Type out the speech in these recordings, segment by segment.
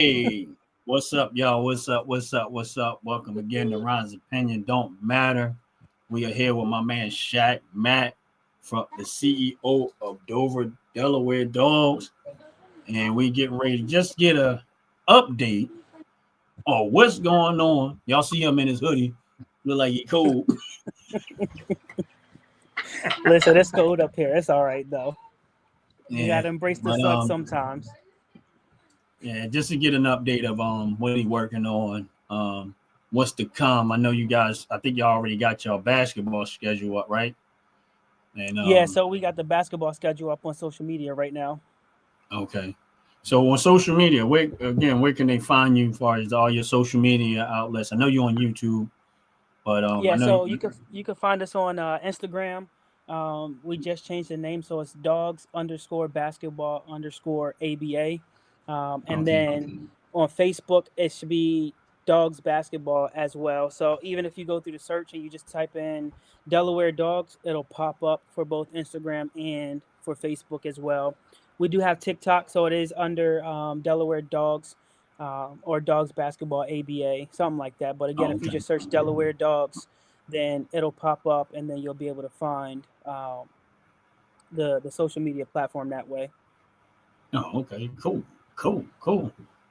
Hey, what's up, y'all? What's up? What's up? What's up? Welcome again to Ron's Opinion Don't Matter. We are here with my man Shaq Matt, from the CEO of Dover, Delaware Dogs, and we getting ready to just get a update on what's going on. Y'all see him in his hoodie, look like he cold. Listen, it's cold up here. It's all right though. You Yeah, gotta embrace the but sun sometimes. yeah, just to get an update of what he working on, what's to come. I know you guys. I think y'all already got your basketball schedule up, right? And Yeah, so we got the basketball schedule up on social media right now. okay. So on social media, where can they find you as far as all your social media outlets? I know you're on YouTube, but I Yeah, know so you can find us on Instagram. We just changed the name, so it's dogs underscore basketball underscore ABA. And okay, then on Facebook, it should be dogs basketball as well. So even if you go through the search and you just type in Delaware Dogs, it'll pop up for both Instagram and for Facebook as well. We do have TikTok, so it is under Delaware Dogs or Dogs Basketball ABA, something like that. But again, if you okay, just search Delaware Dogs, then it'll pop up, and then you'll be able to find the social media platform that way. oh, okay, cool.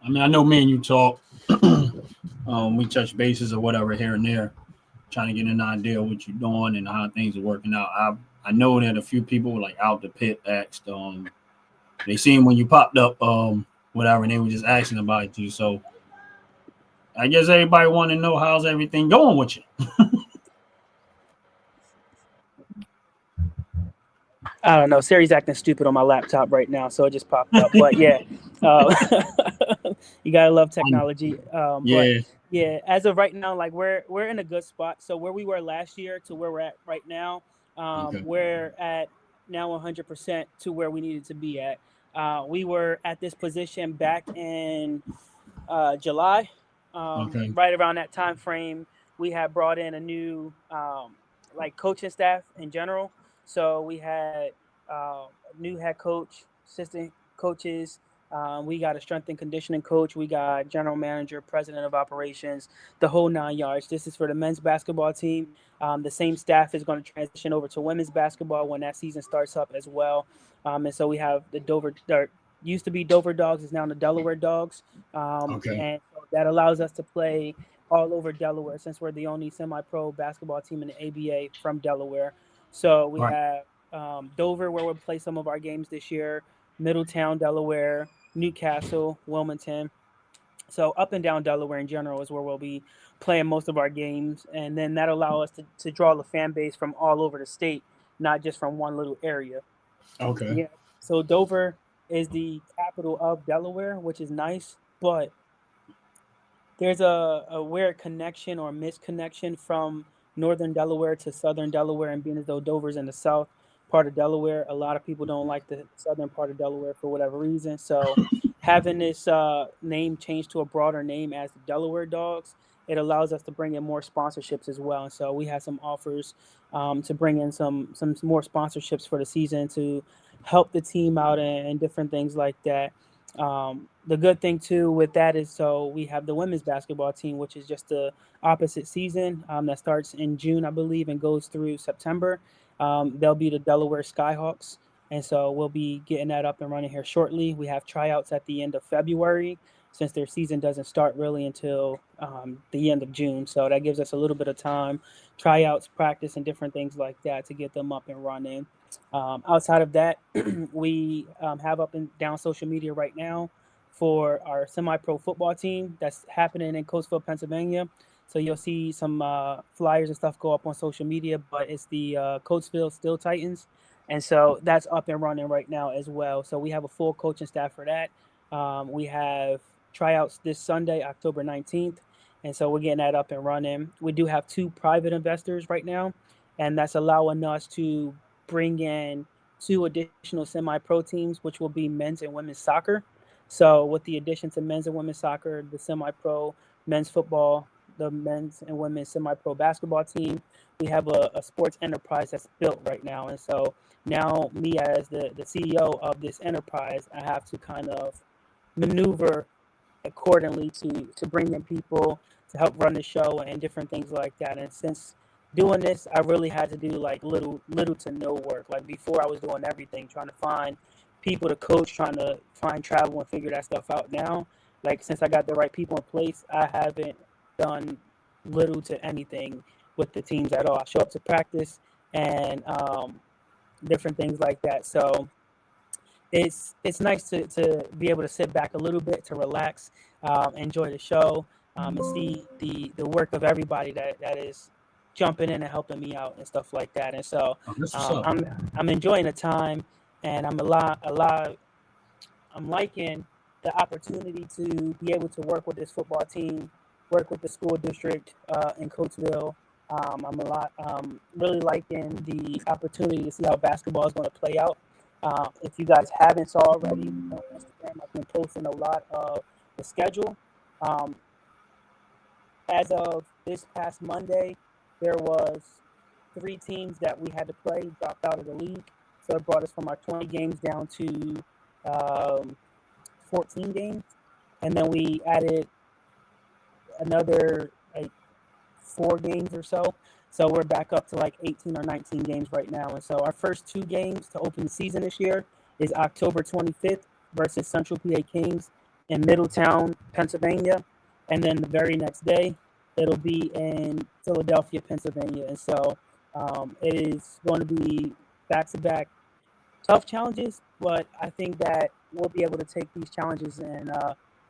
I mean, I know me and you talk, we touch bases or whatever here and there, trying to get an idea of what you're doing and how things are working out. I know that a few people like out the pit asked, they seen when you popped up, whatever, and they were just asking about you. So I guess everybody want to know how's everything going with you. I don't know. Siri's acting stupid on my laptop right now, so it just popped up. But yeah, uh, you gotta love technology. But Yeah. yeah, as of right now, like we're in a good spot. So where we were last year to where we're at right now, Okay. we're at now 100% to where we needed to be at. We were at this position back in July, Okay. right around that time frame. We had brought in a new like coaching staff in general. So we had a new head coach, assistant coaches. We got a strength and conditioning coach. We got general manager, president of operations, the whole 9 yards. This is for the men's basketball team. The same staff is going to transition over to women's basketball when that season starts up as well. And so we have the Dover, used to be Dover Dogs, is now the Delaware Dogs. Okay. And so that allows us to play all over Delaware since we're the only semi-pro basketball team in the ABA from Delaware. So we Right. have Dover, where we'll play some of our games this year, Middletown, Delaware, Newcastle, Wilmington. So up and down Delaware in general is where we'll be playing most of our games, and then that allow us to draw the fan base from all over the state, not just from one little area. Okay. Yeah. So Dover is the capital of Delaware, which is nice, but there's a weird connection or misconnection from northern Delaware to southern Delaware, and being as though Dover's in the south part of Delaware, a lot of people don't like the southern part of Delaware for whatever reason. So having this name changed to a broader name as the Delaware Dogs, it allows us to bring in more sponsorships as well. And so we have some offers to bring in some more sponsorships for the season to help the team out and different things like that. The good thing too with that is so we have the women's basketball team, which is just the opposite season that starts in June, I believe, and goes through September. They'll be the Delaware Skyhawks, and so we'll be getting that up and running here shortly. We have tryouts at the end of February since their season doesn't start really until the end of June. So that gives us a little bit of time, tryouts, practice, and different things like that to get them up and running. Outside of that, we have up and down social media right now for our semi-pro football team that's happening in Coatesville, Pennsylvania. So you'll see some flyers and stuff go up on social media, but it's the Coatesville Steel Titans. And so that's up and running right now as well. So we have a full coaching staff for that. We have tryouts this Sunday, October 19th. And so we're getting that up and running. We do have two private investors right now, and that's allowing us to bring in two additional semi-pro teams, which will be men's and women's soccer. So with the addition to men's and women's soccer, the semi-pro men's football, the men's and women's semi-pro basketball team, we have a sports enterprise that's built right now. And so now me as the CEO of this enterprise, I have to kind of maneuver accordingly to bring in people to help run the show and different things like that. And since doing this, I really had to do like little to no work. Like before, I was doing everything, trying to find people to coach, trying to find travel and figure that stuff out. Now, like since I got the right people in place, I haven't done little to anything with the teams at all. I show up to practice and different things like that. So it's nice to be able to sit back a little bit, to relax, enjoy the show, and see the work of everybody that is jumping in and helping me out and stuff like that. And so I'm enjoying the time, and I'm liking the opportunity to be able to work with this football team, work with the school district in Coatesville. I'm really liking the opportunity to see how basketball is going to play out. If you guys haven't saw already on Instagram, I've been posting a lot of the schedule. As of this past Monday, there was 3 teams that we had to play dropped out of the league. So it brought us from our 20 games down to 14 games. And then we added another 4 games or so. So we're back up to like 18 or 19 games right now. And so our first 2 games to open the season this year is October 25th versus Central PA Kings in Middletown, Pennsylvania. And then the very next day, it'll be in Philadelphia, Pennsylvania. And so it is going to be back-to-back tough challenges, but I think that we'll be able to take these challenges and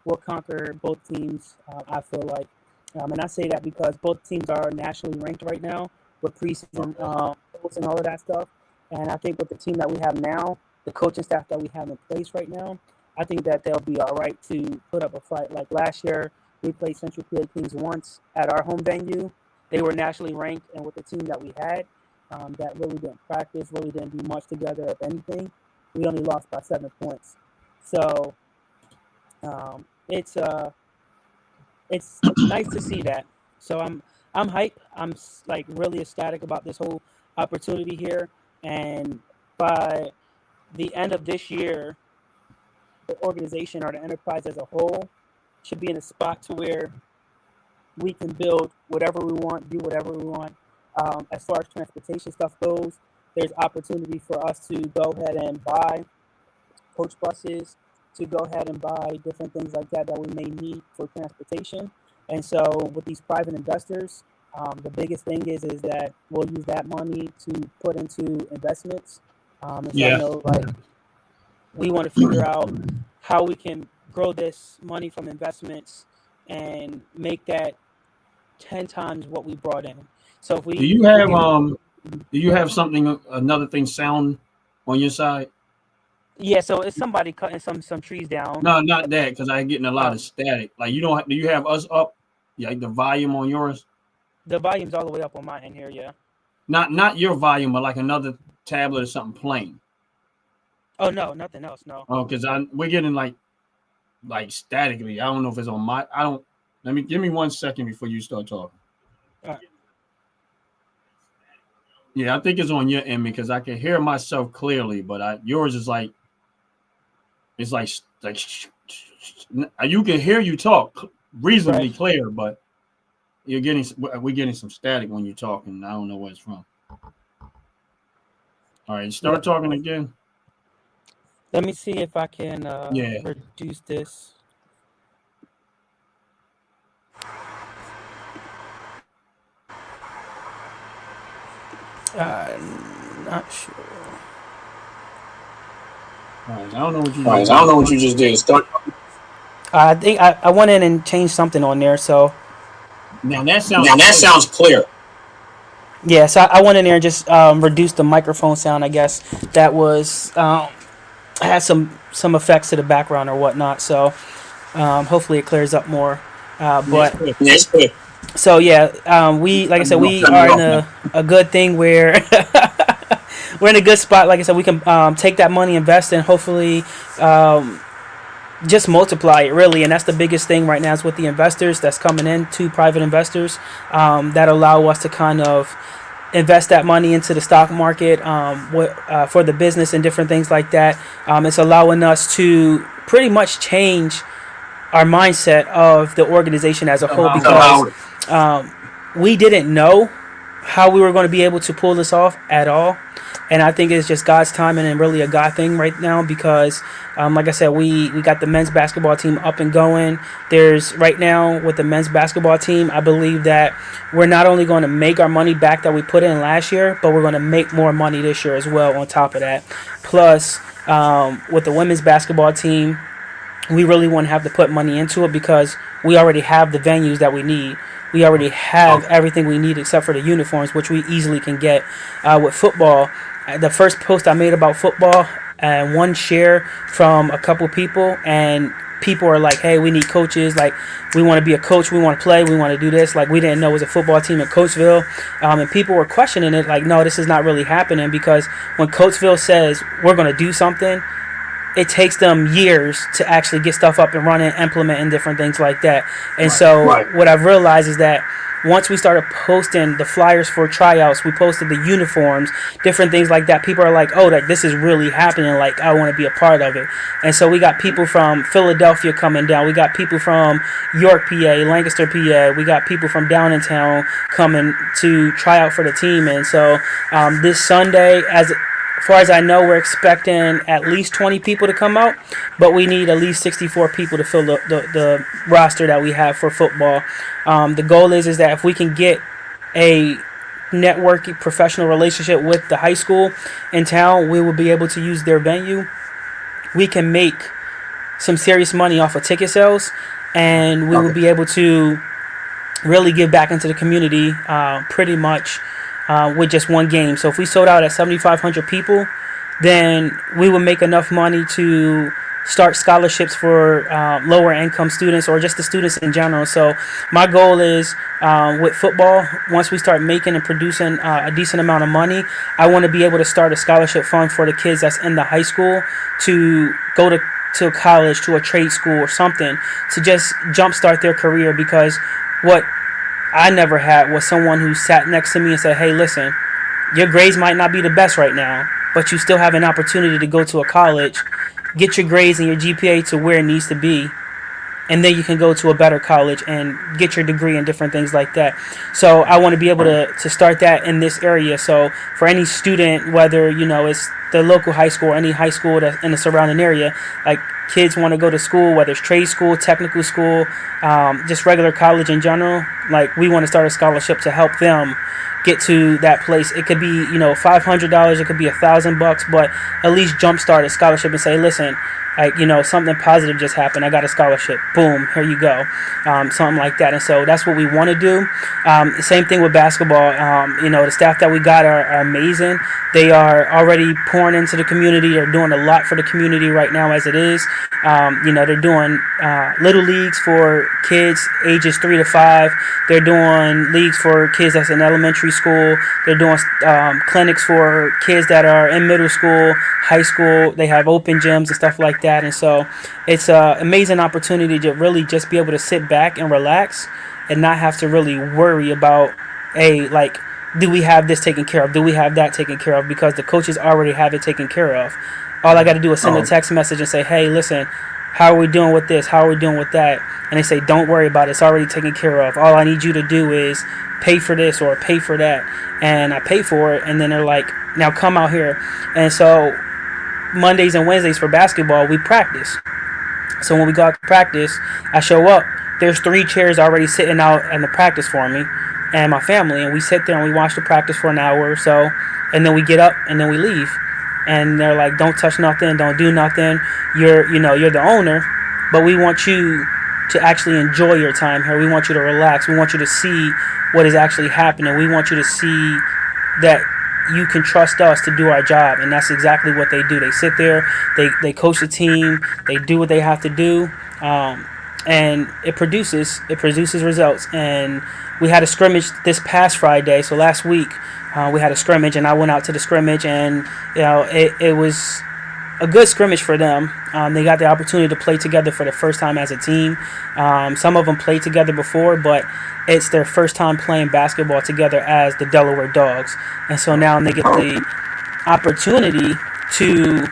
we'll conquer both teams, I feel like. And I say that because both teams are nationally ranked right now with preseason polls and all of that stuff. And I think with the team that we have now, the coaching staff that we have in place right now, I think that they'll be all right to put up a fight. Like last year, we played Central PA Kings once at our home venue. They were nationally ranked, and with the team that we had, that really didn't practice, really didn't do much together, if anything, we only lost by 7 points. So it's nice to see that. So I'm hype. I'm like really ecstatic about this whole opportunity here. And by the end of this year, the organization or the enterprise as a whole should be in a spot to where we can build whatever we want, do whatever we want. As far as transportation stuff goes, there's opportunity for us to go ahead and buy coach buses, to go ahead and buy different things like that we may need for transportation. And so with these private investors, the biggest thing is that we'll use that money to put into investments. And so I know, like, we want to figure out how we can grow this money from investments and make that 10 times what we brought in. So if we do you have something, another thing sound on your side? Yeah, so it's somebody cutting some trees down. No, not that, because I'm getting a lot of static. Like do you have us up? Yeah, like the volume on yours? The volume's all the way up on my end here, yeah. Not your volume, but like another tablet or something playing. Oh no, nothing else, no. Oh, because we're getting like statically. I don't know if it's on my. I don't. Give me 1 second before you start talking. All right. Yeah, I think it's on your end because I can hear myself clearly, but yours is like. It's like you can hear you talk reasonably clear, but we're getting some static when you're talking. I don't know where it's from. All right, start talking again. Let me see if I can reduce this. Not sure. Right, I don't know what you just did. Start. I think I went in and changed something on there, so. Now that sounds clear. Yeah, so I went in there and just reduced the microphone sound. I guess that was had some effects to the background or whatnot. So hopefully it clears up more. Yes, clear. So yeah, we like I said, we are in a good thing where we're in a good spot. Like I said, we can take that money, invest, and hopefully just multiply it, really. And that's the biggest thing right now is with the investors that's coming in, 2 private investors that allow us to kind of invest that money into the stock market for the business and different things like that. It's allowing us to pretty much change our mindset of the organization as a whole, Somehow, because we didn't know how we were going to be able to pull this off at all. And I think it's just God's timing and really a God thing right now, because, like I said, we got the men's basketball team up and going. There's right now with the men's basketball team, I believe that we're not only going to make our money back that we put in last year, but we're going to make more money this year as well on top of that. Plus, with the women's basketball team, we really won't have to put money into it because we already have the venues that we need. We already have everything we need except for the uniforms, which we easily can get. With football, the first post I made about football, and one share from a couple people, and people are like, hey, we need coaches. Like, we want to be a coach. We want to play. We want to do this. Like, we didn't know it was a football team in Coatesville. And people were questioning it. Like, no, this is not really happening, because when Coatesville says we're going to do something, it takes them years to actually get stuff up and running, implement, and different things like that. And so what I've realized is that once we started posting the flyers for tryouts, we posted the uniforms, different things like that, people are like, oh, like, this is really happening. Like, I want to be a part of it. And so we got people from Philadelphia coming down. We got people from York, PA, Lancaster, PA. We got people from down in town coming to try out for the team. And so this Sunday, as far as I know, we're expecting at least 20 people to come out, but we need at least 64 people to fill the roster that we have for football. The goal is that if we can get a networking professional relationship with the high school in town, we will be able to use their venue. We can make some serious money off of ticket sales, and we will be able to really give back into the community pretty much with just one game. So if we sold out at 7,500 people, then we would make enough money to start scholarships for lower income students, or just the students in general. So my goal is with football, once we start making and producing a decent amount of money, I want to be able to start a scholarship fund for the kids that's in the high school to go to college, to a trade school or something, to just jumpstart their career. Because what I never had was someone who sat next to me and said, hey, listen, your grades might not be the best right now, but you still have an opportunity to go to a college, get your grades and your GPA to where it needs to be, and then you can go to a better college and get your degree and different things like that. So I want to be able to start that in this area. So for any student, whether, it's the local high school or any high school that's in the surrounding area, like, kids want to go to school, whether it's trade school, technical school, just regular college in general, like, we want to start a scholarship to help them get to that place. It could be, $500, it could be $1,000, but at least jumpstart a scholarship and say, listen, like, something positive just happened. I got a scholarship. Boom, here you go. Something like that. And so that's what we want to do. Same thing with basketball. The staff that we got are amazing. They are already pouring into the community. They're doing a lot for the community right now as it is. They're doing little leagues for kids ages 3 to 5. They're doing leagues for kids that's in elementary school. They're doing clinics for kids that are in middle school, high school. They have open gyms and stuff like that. And so it's an amazing opportunity to really just be able to sit back and relax and not have to really worry about, do we have this taken care of? Do we have that taken care of? Because the coaches already have it taken care of. All I got to do is send a text message and say, hey, listen, how are we doing with this? How are we doing with that? And they say, don't worry about it. It's already taken care of. All I need you to do is pay for this or pay for that. And I pay for it. And then they're like, now come out here. And so Mondays and Wednesdays for basketball, we practice. So when we go out to practice, I show up. There's 3 chairs already sitting out in the practice for me and my family. And we sit there and we watch the practice for an hour or so. And then we get up and then we leave. And they're like, don't touch nothing, don't do nothing. You're the owner, but we want you to actually enjoy your time here. We want you to relax. We want you to see what is actually happening. We want you to see that you can trust us to do our job. And that's exactly what they do. They sit there, they coach the team, they do what they have to do, and it produces results. And we had a scrimmage this past Friday, so last week we had a scrimmage, and I went out to the scrimmage, and it was a good scrimmage for them. They got the opportunity to play together for the first time as a team. Some of them played together before, but it's their first time playing basketball together as the Delaware Dawgs. And so now they get the opportunity to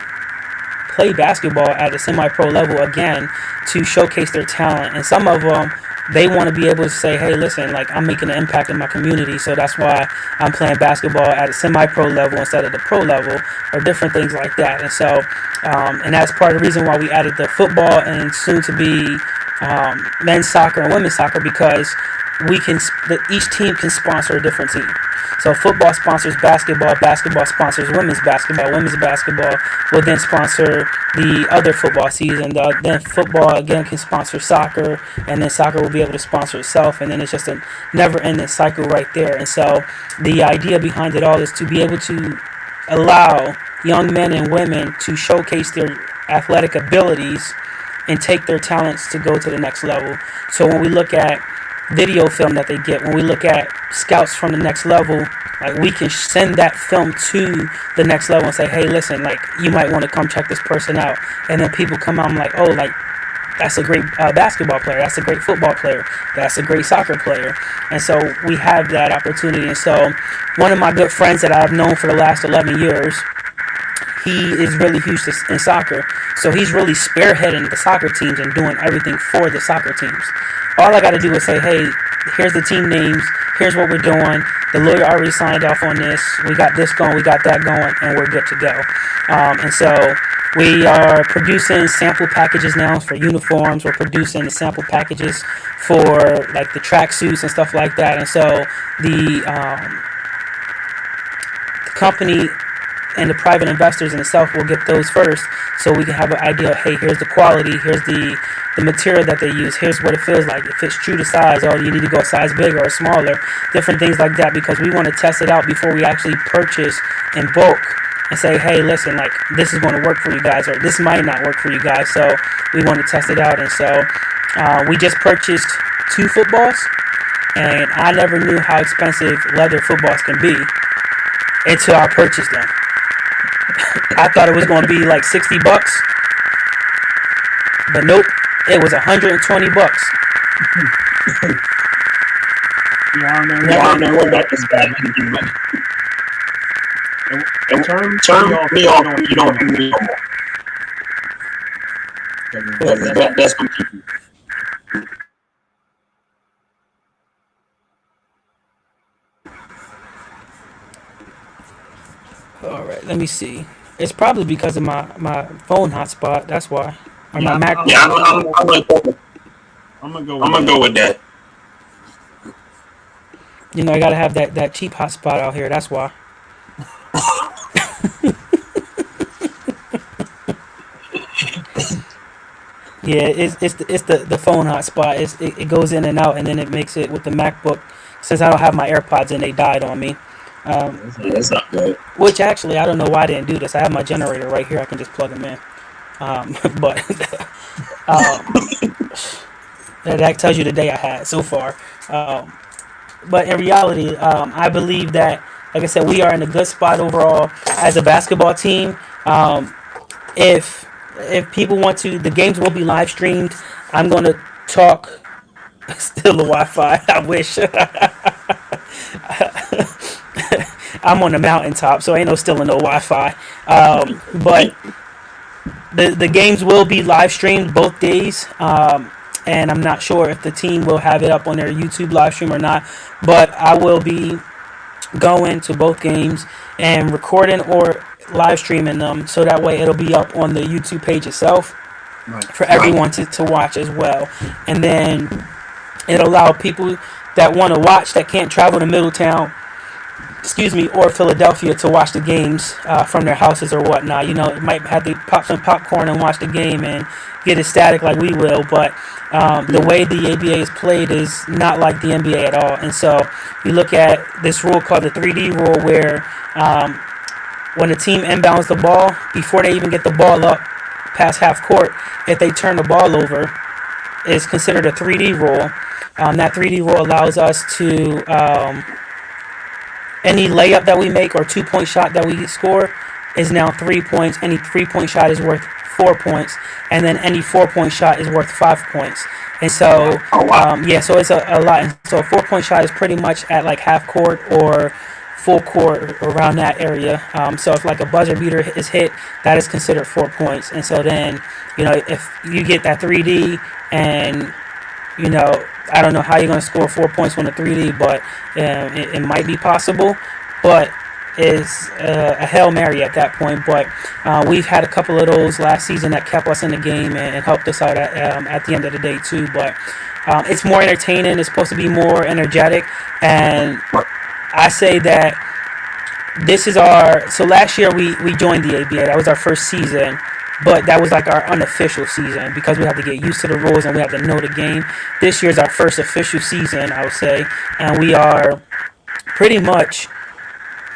play basketball at a semi-pro level again to showcase their talent. And some of them, they want to be able to say, hey, listen, like I'm making an impact in my community, so that's why I'm playing basketball at a semi-pro level instead of the pro level, or different things like that. And so, and that's part of the reason why we added the football and soon to be men's soccer and women's soccer, because each team can sponsor a different team. So football sponsors basketball, basketball sponsors women's basketball will then sponsor the other football season. Then football again can sponsor soccer, and then soccer will be able to sponsor itself, and then it's just a never-ending cycle right there. And so the idea behind it all is to be able to allow young men and women to showcase their athletic abilities and take their talents to go to the next level. So when we look at video film that they get, when we look at scouts from the next level, like we can send that film to the next level and say, hey, listen, like you might want to come check this person out. And then people come out and like, oh, like that's a great basketball player, that's a great football player, that's a great soccer player. And so we have that opportunity. And so one of my good friends that I've known for the last 11 years, he is really huge in soccer. So he's really spearheading the soccer teams and doing everything for the soccer teams. All I got to do is say, hey, here's the team names, here's what we're doing, the lawyer already signed off on this, we got this going, we got that going, and we're good to go. And so we are producing sample packages now for uniforms. We're producing the sample packages for like the track suits and stuff like that. And so the company and the private investors in itself will get those first, so we can have an idea of, hey, here's the quality, here's the material that they use, here's what it feels like, if it's true to size, or you need to go a size bigger or smaller, different things like that, because we want to test it out before we actually purchase in bulk and say, hey, listen, like this is going to work for you guys, or this might not work for you guys. So we want to test it out. And so we just purchased 2 footballs, and I never knew how expensive leather footballs can be until I purchased them. I thought it was going to be like $60, but nope, it was $120. Yeah, I don't know what that is bad. Turn me off. You don't do me no more. That's what you. All right, let me see. It's probably because of my phone hotspot. That's why. Or Yeah, my Mac. I'm gonna go with that. You know, I gotta have that cheap hotspot out here. That's why. Yeah, it's the phone hotspot. It goes in and out, and then it makes it with the MacBook. Since I don't have my AirPods in, they died on me. That's not good. Which actually, I don't know why I didn't do this. I have my generator right here. I can just plug them in. But that tells you the day I had so far. But in reality, I believe that, like I said, we are in a good spot overall as a basketball team. If people want to, the games will be live streamed. I'm going to talk. Still the Wi-Fi. I wish. I'm on the mountaintop, so ain't still no Wi-Fi. But the games will be live streamed both days. And I'm not sure if the team will have it up on their YouTube live stream or not. But I will be going to both games and recording or live streaming them, so that way it'll be up on the YouTube page itself for everyone to watch as well. And then it'll allow people that want to watch that can't travel to Middletown, or Philadelphia to watch the games from their houses or whatnot. You know, it might have to pop some popcorn and watch the game and get ecstatic like we will, but the way the ABA is played is not like the NBA at all. And so you look at this rule called the 3D rule, where when a team inbounds the ball, before they even get the ball up past half court, if they turn the ball over, is considered a 3D rule. That 3D rule allows us to any layup that we make or 2-point shot that we score is now 3 points. Any 3-point shot is worth 4 points, and then any 4-point shot is worth 5 points. And so, so it's a lot. And so a 4-point shot is pretty much at like half court, or full court around that area. So if like a buzzer beater is hit, that is considered 4 points. And so then, if you get that 3D and, I don't know how you're going to score 4 points on a 3D, but it might be possible. But is a Hail Mary at that point. But we've had a couple of those last season that kept us in the game and helped us out at the end of the day too. But it's more entertaining. It's supposed to be more energetic. And I say that so last year we joined the ABA. That was our first season. But that was like our unofficial season because we had to get used to the rules and we had to know the game. This year's our first official season, I would say. And we are pretty much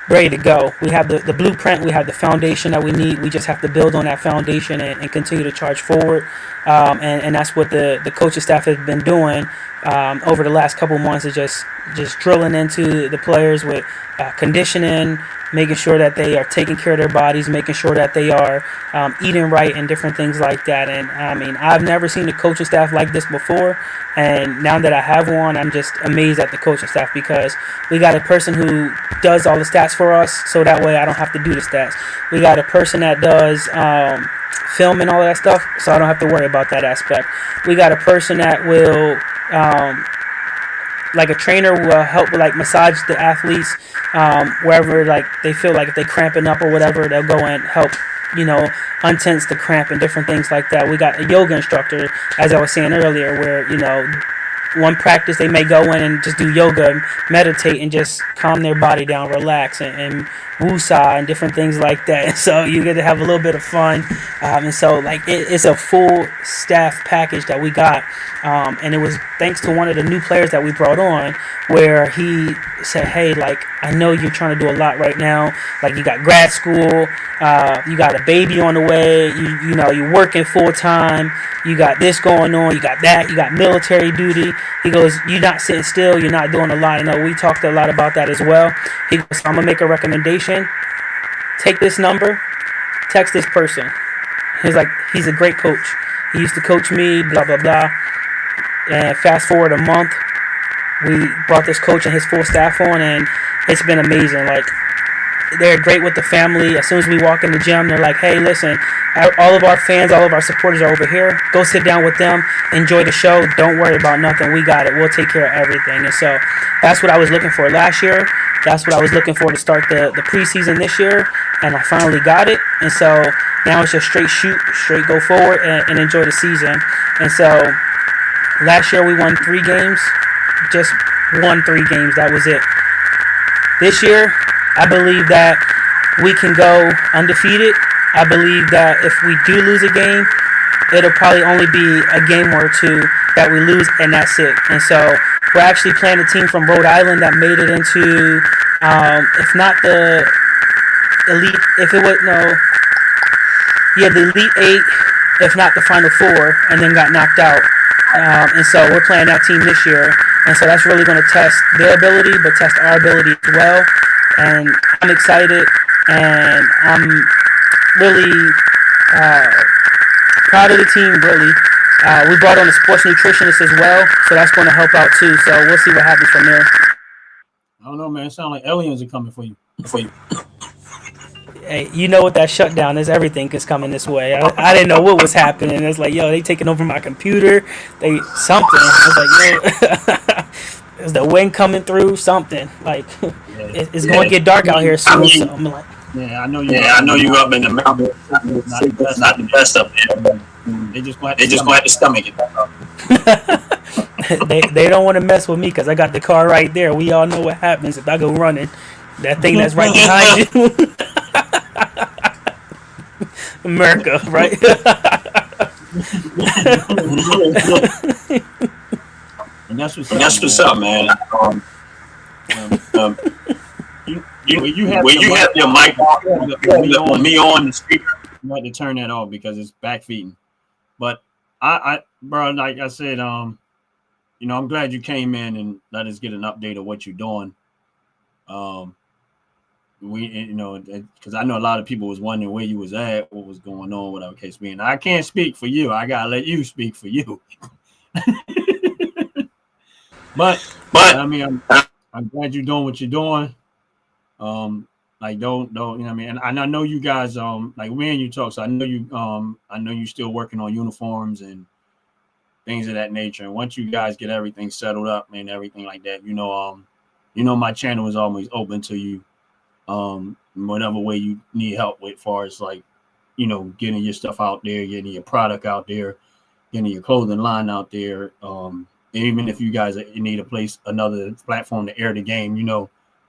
ready to go. We have the blueprint. We have the foundation that we need. We just have to build on that foundation and continue to charge forward. And that's what the coaching staff has been doing over the last couple months, is just drilling into the players with conditioning, making sure that they are taking care of their bodies, making sure that they are eating right and different things like that. And I mean, I've never seen a coaching staff like this before. And now that I have one, I'm just amazed at the coaching staff because we got a person who does all the stats for us, so that way I don't have to do the stats. We got a person that does film and all of that stuff, so I don't have to worry about that aspect. We got a person that will like a trainer will help like massage the athletes wherever like they feel like if they cramping up or whatever, they'll go and help untense the cramp and different things like that. We got a yoga instructor, as I was saying earlier, where one practice they may go in and just do yoga, meditate, and just calm their body down, relax, and woosah and different things like that. And so you get to have a little bit of fun. And so like it's a full staff package that we got. And it was thanks to one of the new players that we brought on, where he said, hey, like, I know you're trying to do a lot right now. Like, you got grad school, you got a baby on the way, you're working full time, you got this going on, you got that, you got military duty. He goes, you're not sitting still, you're not doing a lot. I know we talked a lot about that as well. He goes, so I'm going to make a recommendation. Take this number, text this person. He's like, he's a great coach. He used to coach me, blah, blah, blah. And fast forward a month, we brought this coach and his full staff on, and it's been amazing. Like, they're great with the family. As soon as we walk in the gym, they're like, hey, listen, all of our fans, all of our supporters are over here. Go sit down with them. Enjoy the show. Don't worry about nothing. We got it. We'll take care of everything. And so that's what I was looking for last year. That's what I was looking for to start the preseason this year. And I finally got it. And so now it's just straight shoot, straight go forward, and enjoy the season. And so last year we won 3 games. Just won 3 games. That was it. This year, I believe that we can go undefeated. I believe that if we do lose a game, it'll probably only be a game or 2 that we lose, and that's it. And so we're actually playing a team from Rhode Island that made it into, if not the elite, the elite 8, if not the final 4, and then got knocked out. And so we're playing that team this year. And so that's really going to test their ability, but test our ability as well. And I'm excited, and I'm really proud of the team, really. We brought on a sports nutritionist as well, so that's going to help out too. So we'll see what happens from there. I don't know, man. It sounds like aliens are coming for you. Hey, you know what that shutdown is? Everything is coming this way. I didn't know what was happening. It's like, yo, they taking over my computer. Something. I was like, yo, is the wind coming through? Something. Like, it's going to get dark out here soon. So I'm like, I know you up in the mountains. Not the best up there. They just going to have to stomach it. they don't want to mess with me because I got the car right there. We all know what happens if I go running. That thing that's right behind you. America, right? And that's what's up, man. You have your mic on me on the speaker, you have to turn that off because it's back feeding. But bro, like I said, I'm glad you came in and let us get an update of what you're doing. Because I know a lot of people was wondering where you was at, what was going on, whatever case being. I can't speak for you. I gotta let you speak for you. but I mean, I'm glad you're doing what you're doing. Like don't you know what I mean? And I know you guys like me and you talk, so I know you still working on uniforms and things of that nature. And once you guys get everything settled up and everything like that, my channel is always open to you. Whatever way you need help with, far as like, getting your stuff out there, getting your product out there, getting your clothing line out there. Even if you guys need a place, another platform to air the game,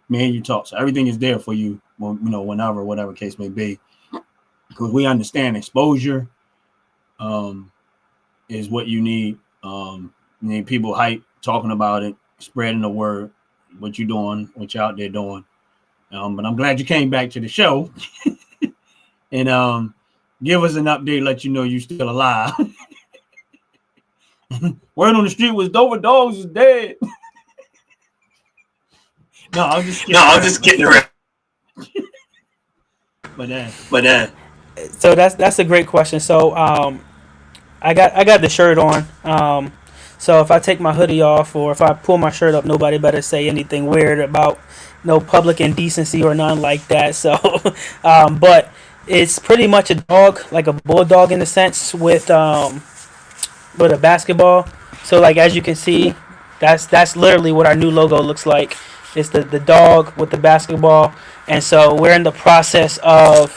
me and you talk. So everything is there for you, whenever, whatever case may be. Because we understand exposure is what you need. You need people hype, talking about it, spreading the word, what you're doing, what you're out there doing. But I'm glad you came back to the show and give us an update, let you know you're still alive. Word on the street was Dawgs is dead. No, I'm just kidding around. But So that's a great question. So I got the shirt on. So if I take my hoodie off or if I pull my shirt up, nobody better say anything weird about no public indecency or none like that. So, but it's pretty much a dog, like a bulldog in a sense, with a basketball. So like as you can see, that's literally what our new logo looks like. It's the dog with the basketball, and so we're in the process of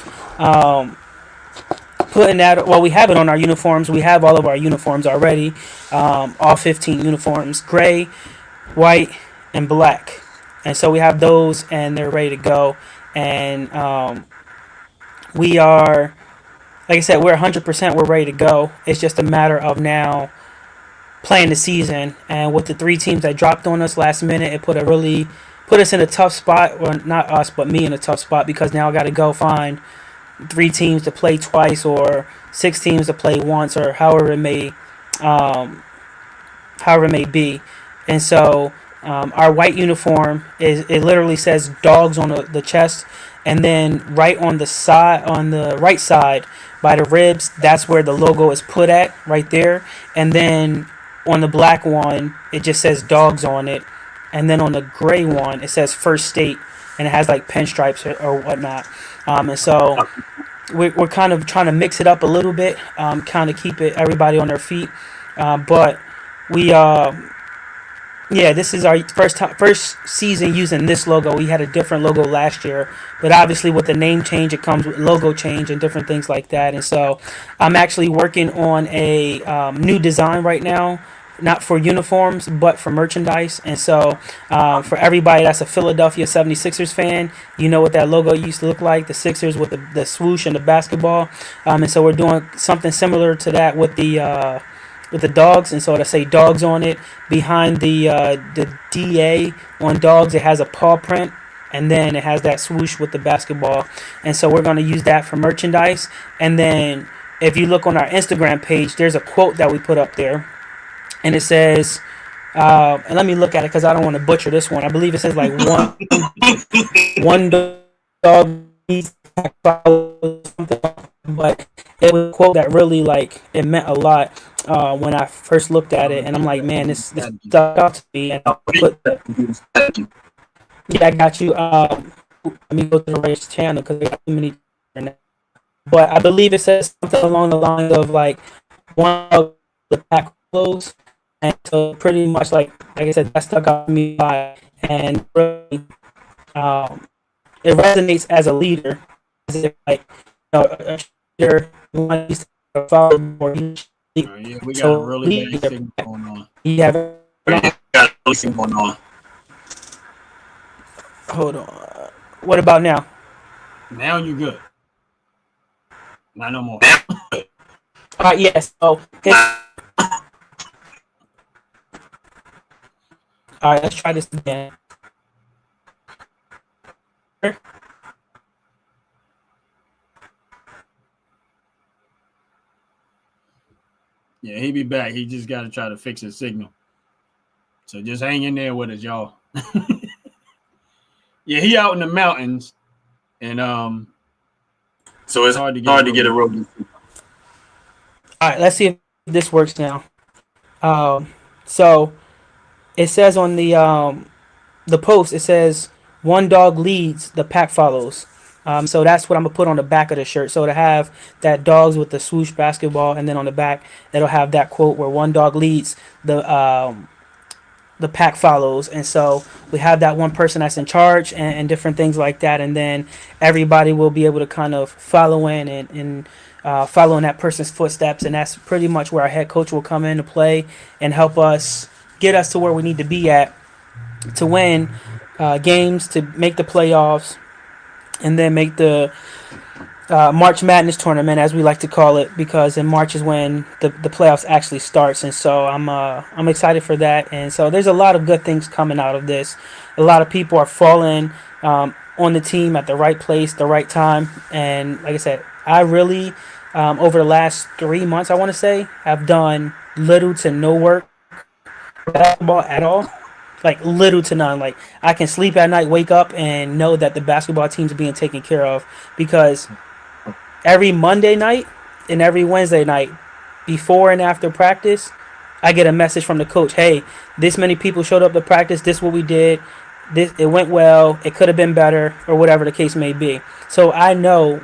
putting that. Well, we have it on our uniforms. We have all of our uniforms already, all 15 uniforms, gray, white, and black. And so we have those, and they're ready to go. And we are, like I said, we're 100%. We're ready to go. It's just a matter of now playing the season. And with the 3 teams that dropped on us last minute, it put us in a tough spot. Or not us, but me in a tough spot, because now I got to go find 3 teams to play twice or 6 teams to play once, or however it may be. And so our white uniform it literally says Dawgs on the chest, and then right on the right side by the ribs, that's where the logo is put at, right there. And then on the black one, it just says Dawgs on it, and then on the gray one, it says First State, and it has like pinstripes or whatnot. And so we're kind of trying to mix it up a little bit, kind of keep everybody on their feet. But we, this is our first season using this logo. We had a different logo last year, but obviously with the name change, it comes with logo change and different things like that. And so I'm actually working on a new design right now. Not for uniforms, but for merchandise. And so for everybody that's a Philadelphia 76ers fan, you know what that logo used to look like, the Sixers with the swoosh and the basketball. And so we're doing something similar to that with the Dawgs. And so to say Dawgs on it, behind the DA on Dawgs, it has a paw print. And then it has that swoosh with the basketball. And so we're going to use that for merchandise. And then if you look on our Instagram page, there's a quote that we put up there. And it says, and let me look at it because I don't want to butcher this one. I believe it says like one dog needs to follow something, but it was a quote that really it meant a lot when I first looked at it, and I'm like, man, this stuck out to me. And I'll put I got you. Let me go to the right channel because they got too many. But I believe it says something along the lines of like one of the pack clothes. And so pretty much like I said, that stuck out to me and really, it resonates as a leader. As if a leader wants to follow more. Yeah, we got a really bad thing going on. Hold on. What about now? Now you're good. Not no more. All right. Yes. So all right, let's try this again. Yeah, he'll be back. He just got to try to fix his signal. So just hang in there with us, y'all. Yeah, he out in the mountains, and so it's hard to get a real. All right, let's see if this works now. So it says on the post, it says one dog leads, the pack follows. So that's what I'm gonna put on the back of the shirt. So to have that dogs with the swoosh basketball, and then on the back it'll have that quote where one dog leads, the pack follows. And so we have that one person that's in charge, and different things like that, and then everybody will be able to kind of follow in and follow in that person's footsteps. And that's pretty much where our head coach will come into play and help us get us to where we need to be at to win games, to make the playoffs, and then make the March Madness tournament, as we like to call it, because in March is when the playoffs actually starts. And so I'm excited for that. And so there's a lot of good things coming out of this. A lot of people are falling on the team at the right place, the right time. And like I said, I really over the last 3 months, I want to say, have done little to no work for basketball at all. Like little to none. Like I can sleep at night, wake up, and know that the basketball team's being taken care of, because every Monday night and every Wednesday night, before and after practice, I get a message from the coach. Hey, this many people showed up to practice. This is what we did. This, it went well. It could have been better, or whatever the case may be. So I know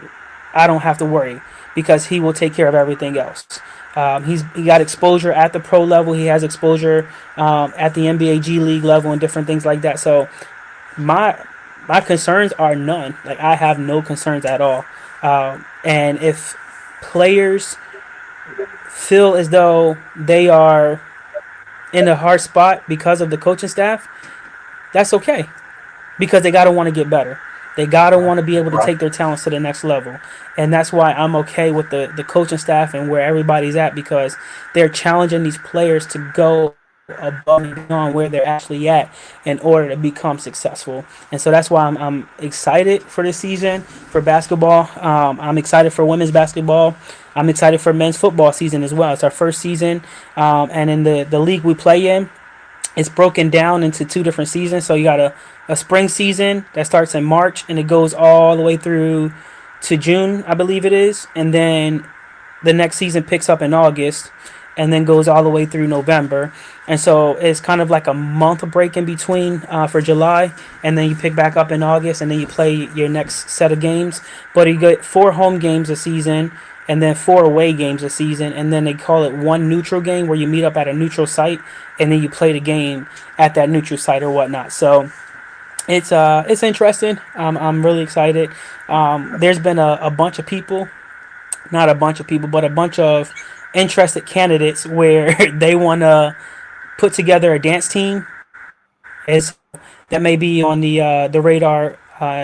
I don't have to worry, because he will take care of everything else. He got exposure at the pro level. He has exposure at the NBA G League level and different things like that. So my concerns are none. Like I have no concerns at all. And if players feel as though they are in a hard spot because of the coaching staff, that's okay, because they got to want to get better. They got to want to be able to take their talents to the next level. And that's why I'm okay with the coaching staff and where everybody's at, because they're challenging these players to go above and beyond where they're actually at in order to become successful. And so that's why I'm excited for this season for basketball. I'm excited for women's basketball. I'm excited for men's football season as well. It's our first season. And in the league we play in, it's broken down into 2 different seasons. So you got a spring season that starts in March and it goes all the way through to June, I believe it is. And then the next season picks up in August and then goes all the way through November. And so it's kind of like a month break in between for July, and then you pick back up in August, and then you play your next set of games. But you get 4 home games a season, and then 4 away games a season, and then they call it 1 neutral game, where you meet up at a neutral site, and then you play the game at that neutral site or whatnot. So it's interesting. I'm really excited. There's been a bunch of people, not a bunch of people, but a bunch of interested candidates where they want to put together a dance team. Is that may be on the radar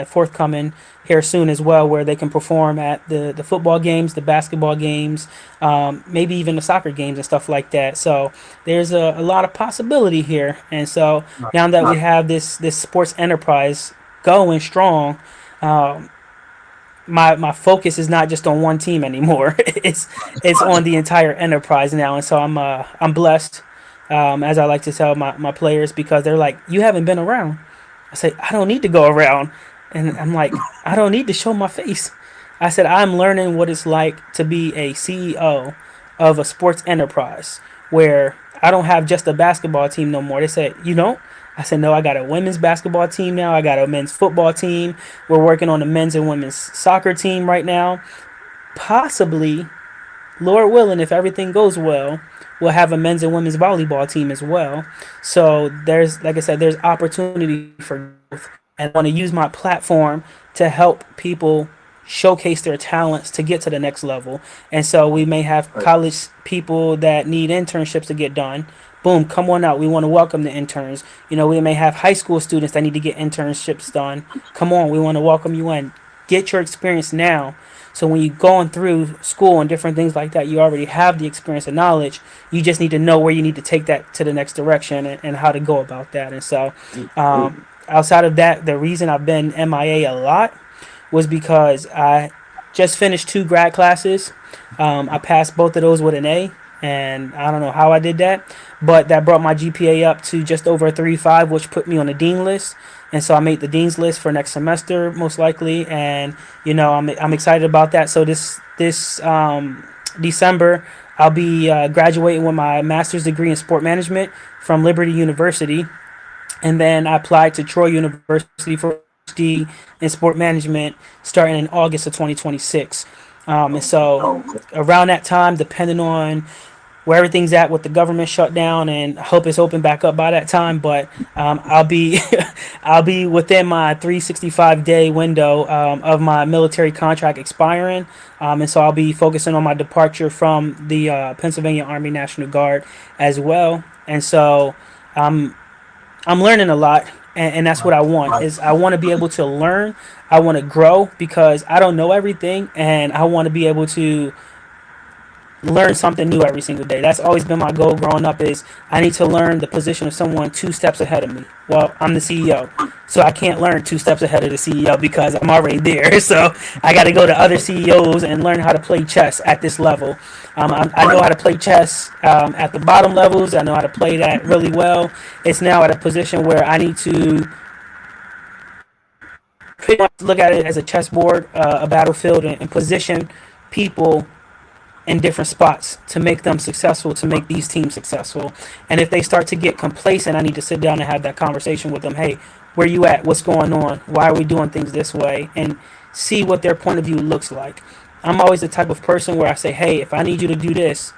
forthcoming here soon as well, where they can perform at the football games, the basketball games, maybe even the soccer games and stuff like that. So there's a lot of possibility here. And so now that we have this sports enterprise going strong, my focus is not just on one team anymore. it's on the entire enterprise now. And so I'm blessed, as I like to tell my players, because they're like, you haven't been around. I say, I don't need to go around. And I'm like, I don't need to show my face. I said, I'm learning what it's like to be a CEO of a sports enterprise, where I don't have just a basketball team no more. They said, you don't? I said, no, I got a women's basketball team now. I got a men's football team. We're working on the men's and women's soccer team right now. Possibly, Lord willing, if everything goes well, we'll have a men's and women's volleyball team as well. So there's, like I said, there's opportunity for growth. And I want to use my platform to help people showcase their talents to get to the next level. And so we may have college people that need internships to get done. Boom, come on out. We want to welcome the interns. You know, we may have high school students that need to get internships done. Come on, we want to welcome you in. Get your experience now. So when you're going through school and different things like that, you already have the experience and knowledge. You just need to know where you need to take that to the next direction, and how to go about that. And so outside of that, the reason I've been MIA a lot was because I just finished 2 grad classes. I passed both of those with an A, and I don't know how I did that, but that brought my GPA up to just over a 3.5, which put me on the dean list. And so I made the dean's list for next semester, most likely, and you know, I'm excited about that. So this December, I'll be graduating with my master's degree in sport management from Liberty University. And then I applied to Troy University for PhD in sport management starting in August of 2026. And so around that time, depending on where everything's at with the government shutdown, and I hope it's open back up by that time. But I'll be I'll be within my 365-day window of my military contract expiring, and so I'll be focusing on my departure from the Pennsylvania Army National Guard as well. And so I'm learning a lot, and that's what I want. Is I want to be able to learn. I want to grow because I don't know everything, and I want to be able to learn something new every single day. That's always been my goal growing up, is I need to learn the position of someone 2 steps ahead of me. Well, I'm the CEO, so I can't learn 2 steps ahead of the CEO because I'm already there. So I got to go to other CEOs and learn how to play chess at this level. I know how to play chess at the bottom levels. I know how to play that really well. It's now at a position where I need to pretty much look at it as a chessboard, a battlefield, and position people in different spots to make them successful, to make these teams successful. And if they start to get complacent, I need to sit down and have that conversation with them. Hey, where you at? What's going on? Why are we doing things this way? And see what their point of view looks like. I'm always the type of person where I say, hey, if I need you to do this,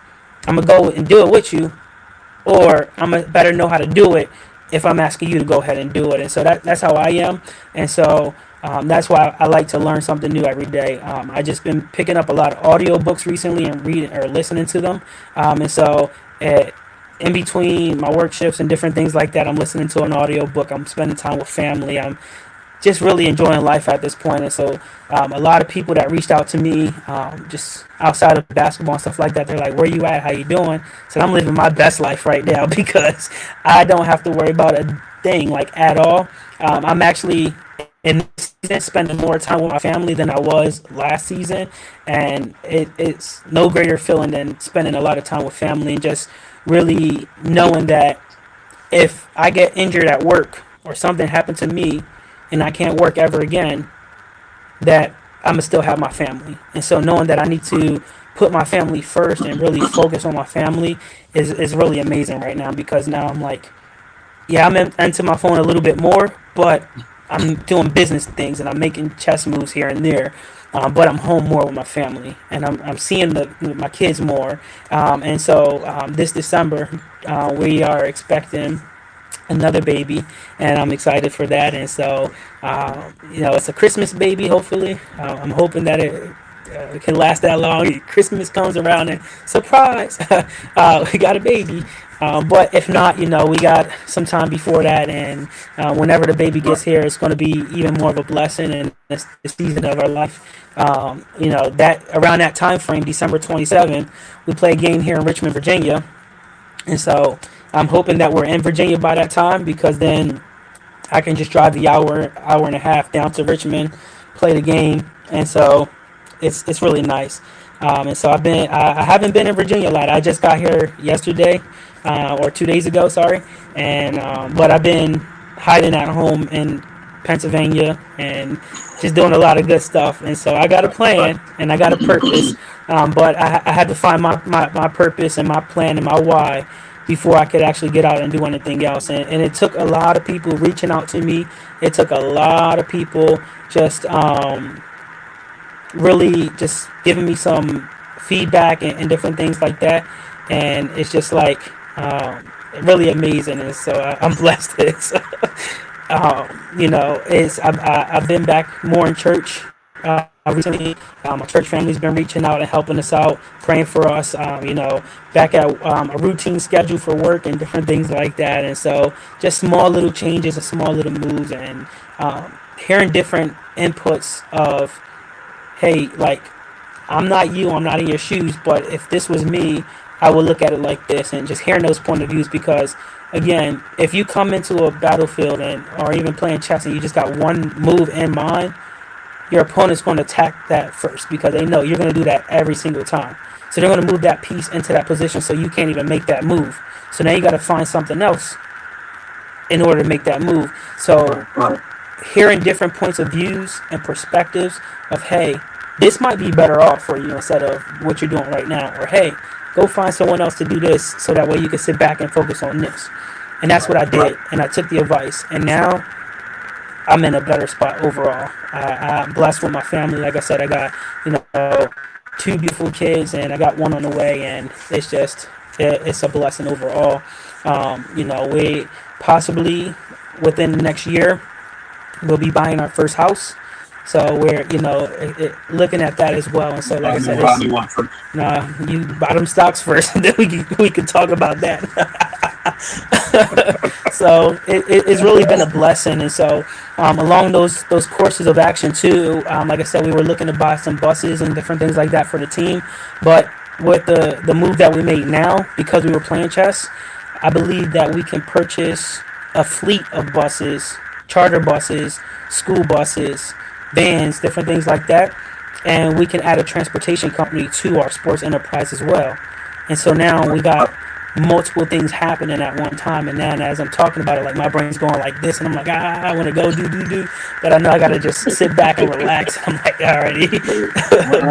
I'm going to go and do it with you, or I'm going to better know how to do it if I'm asking you to go ahead and do it. And so that's how I am. And so that's why I like to learn something new every day. I just been picking up a lot of audio books recently and reading or listening to them. And so in between my work shifts and different things like that, I'm listening to an audio book. I'm spending time with family. I'm just really enjoying life at this point. And so a lot of people that reached out to me just outside of basketball and stuff like that, they're like, where you at? How you doing? So I'm living my best life right now because I don't have to worry about a thing like at all. I'm actually in this season spending more time with my family than I was last season, and it's no greater feeling than spending a lot of time with family and just really knowing that if I get injured at work or something happened to me and I can't work ever again, that I'm gonna still have my family. And so knowing that I need to put my family first and really focus on my family is really amazing right now, because now I'm like, yeah, I'm into my phone a little bit more, but I'm doing business things and I'm making chess moves here and there, but I'm home more with my family, and I'm seeing my kids more. And so this December, we are expecting another baby, and I'm excited for that. And so, it's a Christmas baby, hopefully. I'm hoping that it can last that long. Christmas comes around and surprise, we got a baby. But if not, we got some time before that, and whenever the baby gets here, it's going to be even more of a blessing, and it's the season of our life. That around that time frame, December 27th, we play a game here in Richmond, Virginia, and so I'm hoping that we're in Virginia by that time, because then I can just drive the hour and a half down to Richmond, play the game, and so it's really nice. And so I haven't been in Virginia a lot. I just got here yesterday, or 2 days ago, sorry. And but I've been hiding at home in Pennsylvania and just doing a lot of good stuff. And so I got a plan and I got a purpose. But I had to find my purpose and my plan and my why before I could actually get out and do anything else. And it took a lot of people reaching out to me. It took a lot of people just really just giving me some feedback and different things like that. And it's just like really amazing. And so I'm blessed. It's, I've been back more in church recently. My church family's been reaching out and helping us out, praying for us, back at a routine schedule for work and different things like that. And so just small little changes and small little moves, and hearing different inputs of, hey, like, I'm not you, I'm not in your shoes, but if this was me, I would look at it like this, and just hearing those point of views. Because again, if you come into a battlefield or even playing chess and you just got one move in mind, your opponent's going to attack that first, because they know you're going to do that every single time. So they're going to move that piece into that position so you can't even make that move. So now you got to find something else in order to make that move. So hearing different points of views and perspectives of, hey, this might be better off for you instead of what you're doing right now, or hey, go find someone else to do this, so that way you can sit back and focus on this. And that's what I did, and I took the advice, and now I'm in a better spot overall. I'm blessed with my family. Like I said, I got, you know, two beautiful kids, and I got one on the way, and it's a blessing overall. You know, we possibly within the next year we'll be buying our first house. So we're, you know, looking at that as well. And so, like I said, it's, nah, you buy them stocks first, and then we can talk about that. So it's really been a blessing. And so along those courses of action too, like I said, we were looking to buy some buses and different things like that for the team. But with the move that we made now, because we were playing chess, I believe that we can purchase a fleet of buses, charter buses, school buses, vans, different things like that, and we can add a transportation company to our sports enterprise as well. And so now we got multiple things happening at one time. And then as I'm talking about it, like my brain's going like this, and I'm like, I want to go do, but I know I gotta just sit back and relax. I'm like, alrighty. But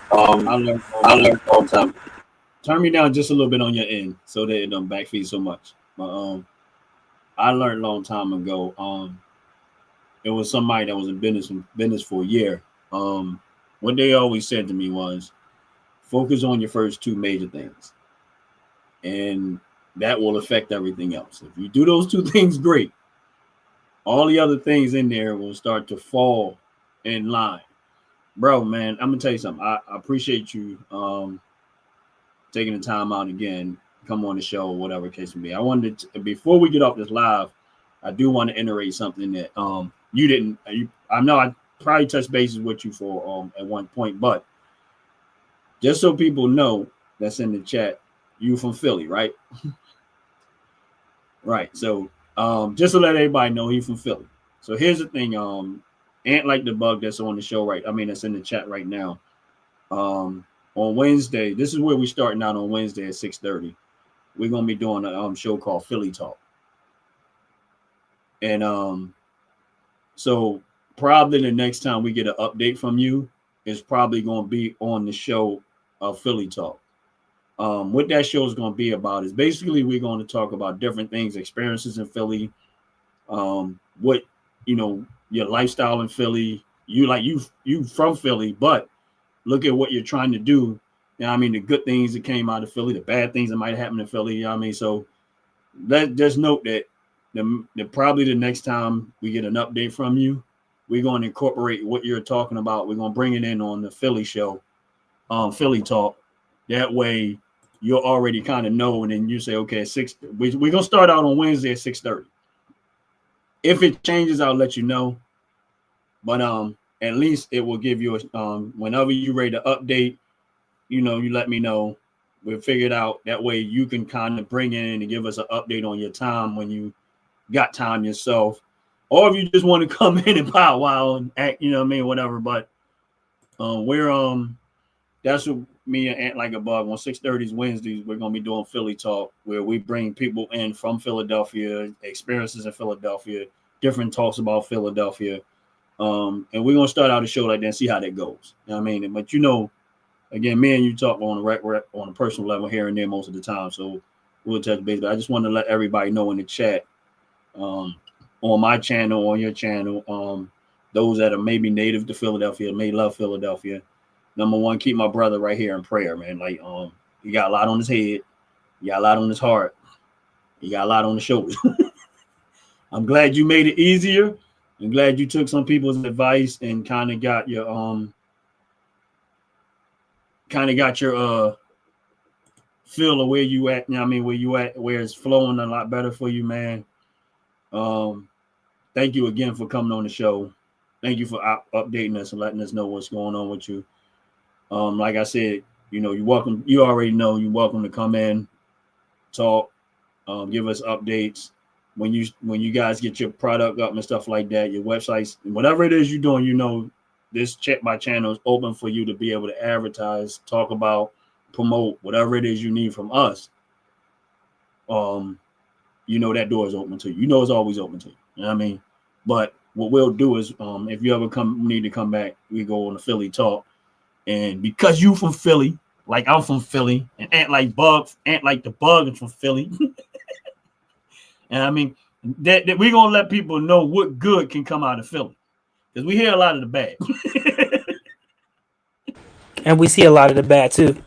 I learned all the time. Turn me down just a little bit on your end so that it don't backfeed so much. But I learned a long time ago. It was somebody that was in business for a year. What they always said to me was, focus on your first two major things, and that will affect everything else. If you do those two things great, all the other things in there will start to fall in line. Bro, man, I'm gonna tell you something. I appreciate you taking the time out again, come on the show, whatever case may be. I wanted to, before we get off this live, I do want to iterate something that you didn't. I know I probably touched bases with you for at one point, but just so people know that's in the chat, you from Philly, right? Right. So just to let everybody know, he's from Philly. So here's the thing. Ant like the bug that's on the show, right? I mean, that's in the chat right now. On Wednesday, this is where we're starting out on Wednesday at 6:30. We're gonna be doing a show called Philly Talk. And so probably the next time we get an update from you is probably gonna be on the show of Philly Talk. What that show is going to be about is basically we're going to talk about different things, experiences in Philly, what your lifestyle in Philly. You from Philly, but look at what you're trying to do. You know, I mean, the good things that came out of Philly, the bad things that might happen in Philly. You know what I mean, so just note that the probably the next time we get an update from you, we're going to incorporate what you're talking about. We're going to bring it in on the Philly show, Philly Talk. That way, you'll already kind of know, and then you say, okay, at 6, we're gonna start out on Wednesday at 6:30. If it changes, I'll let you know. But at least it will give you a whenever you're ready to update, you let me know. We'll figure it out. That way you can kind of bring in and give us an update on your time when you got time yourself. Or if you just want to come in and powwow and act, whatever. But we're that's what me and Ant Like a Bug on 6:30 Wednesdays. We're gonna be doing Philly Talk, where we bring people in from Philadelphia, experiences in Philadelphia, different talks about Philadelphia, and we're gonna start out the show like that and see how that goes. You know what I mean? But again, me and you talk on a personal level here and there most of the time, so we'll touch base. But I just want to let everybody know in the chat, on my channel, on your channel, those that are maybe native to Philadelphia, may love Philadelphia. Number one, keep my brother right here in prayer, man. Like, he got a lot on his head, he got a lot on his heart, he got a lot on his shoulders. I'm glad you made it easier. I'm glad you took some people's advice and kind of got your feel of where you at. You know what I mean, where you at, where it's flowing a lot better for you, man. Thank you again for coming on the show. Thank you for updating us and letting us know what's going on with you. Like I said, you're welcome. You already know you're welcome to come in, talk, give us updates when you guys get your product up and stuff like that, your websites, whatever it is you're doing. This my channel is open for you to be able to advertise, talk about, promote whatever it is you need from us. That door is open to you. It's always open to you. You know what I mean? But what we'll do is, if you ever need to come back, we go on the Philly Talk. And because you from Philly, like I'm from Philly, and Ant like the bug is from Philly. And I mean, that we're gonna let people know what good can come out of Philly because we hear a lot of the bad. And we see a lot of the bad too.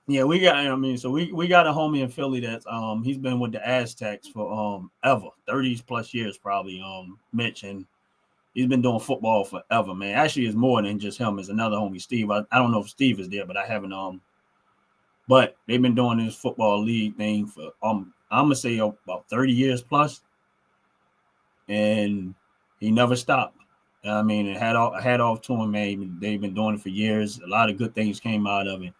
Yeah, we got. I mean, so we got a homie in Philly that's he's been with the Aztecs for ever 30 plus years probably Mitch, and he's been doing football forever, man. Actually, it's more than just him. It's another homie, Steve. I don't know if Steve is there, but I haven't but they've been doing this football league thing for I'm gonna say about 30 years plus, and he never stopped. I mean, it had off to him, man. They've been doing it for years. A lot of good things came out of it.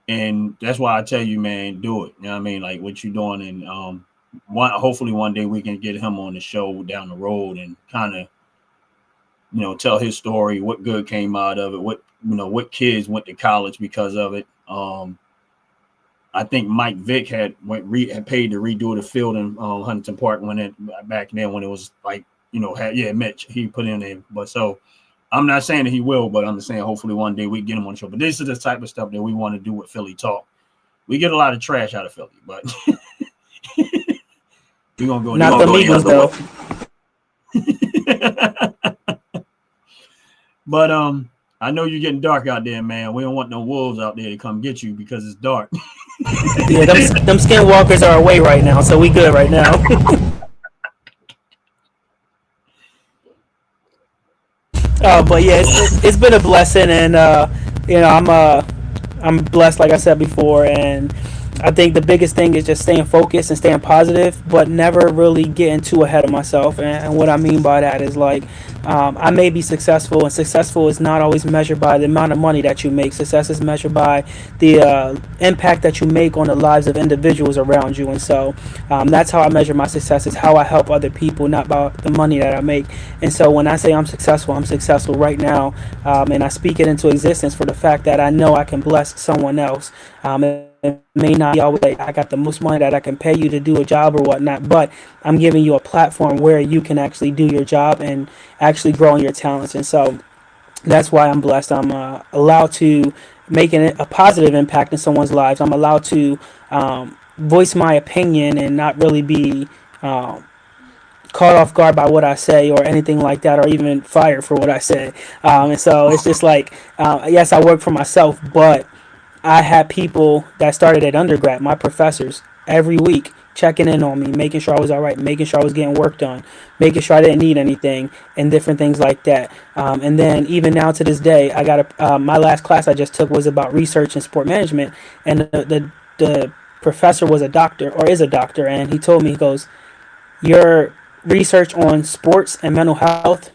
And that's why I tell you, man, do it. You know what I mean? Like what you're doing, and hopefully one day we can get him on the show down the road and kind of, tell his story, what good came out of it, what kids went to college because of it. I think Mike Vick had paid to redo the field in Huntington Park back then when it was like, Mitch, he put in there. But so I'm not saying that he will, but I'm just saying hopefully one day we get him on the show. But this is the type of stuff that we want to do with Philly Talk. We get a lot of trash out of Philly, but we're going to go. Not the Eagles, though. But I know you're getting dark out there, man. We don't want no wolves out there to come get you because it's dark. Yeah, them skinwalkers are away right now, so we good right now. But yeah, it's been a blessing, and I'm blessed, like I said before, and I think the biggest thing is just staying focused and staying positive, but never really getting too ahead of myself. And what I mean by that is like, I may be successful, and successful is not always measured by the amount of money that you make. Success is measured by the impact that you make on the lives of individuals around you. And so that's how I measure my success, is how I help other people, not by the money that I make. And so when I say I'm successful right now, and I speak it into existence for the fact that I know I can bless someone else. It may not be always like I got the most money that I can pay you to do a job or whatnot, but I'm giving you a platform where you can actually do your job and actually grow in your talents. And so that's why I'm blessed. I'm allowed to make a positive impact in someone's lives. I'm allowed to voice my opinion and not really be caught off guard by what I say or anything like that, or even fired for what I say. And so it's just like, yes, I work for myself, but I had people that started at undergrad, my professors, every week checking in on me, making sure I was all right, making sure I was getting work done, making sure I didn't need anything, and different things like that. And then even now to this day, I got my last class I just took was about research and sport management, and the professor was a doctor, or is a doctor, and he told me, he goes, your research on sports and mental health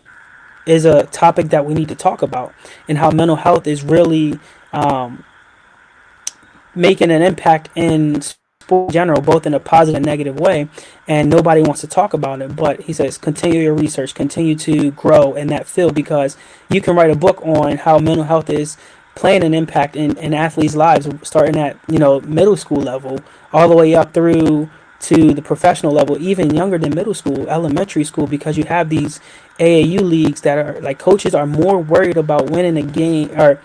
is a topic that we need to talk about, and how mental health is really making an impact in sport in general, both in a positive and negative way, and nobody wants to talk about it. But he says, continue your research, continue to grow in that field, because you can write a book on how mental health is playing an impact in athletes' lives, starting at middle school level all the way up through to the professional level, even younger than middle school, elementary school, because you have these AAU leagues that are like, coaches are more worried about winning a game, or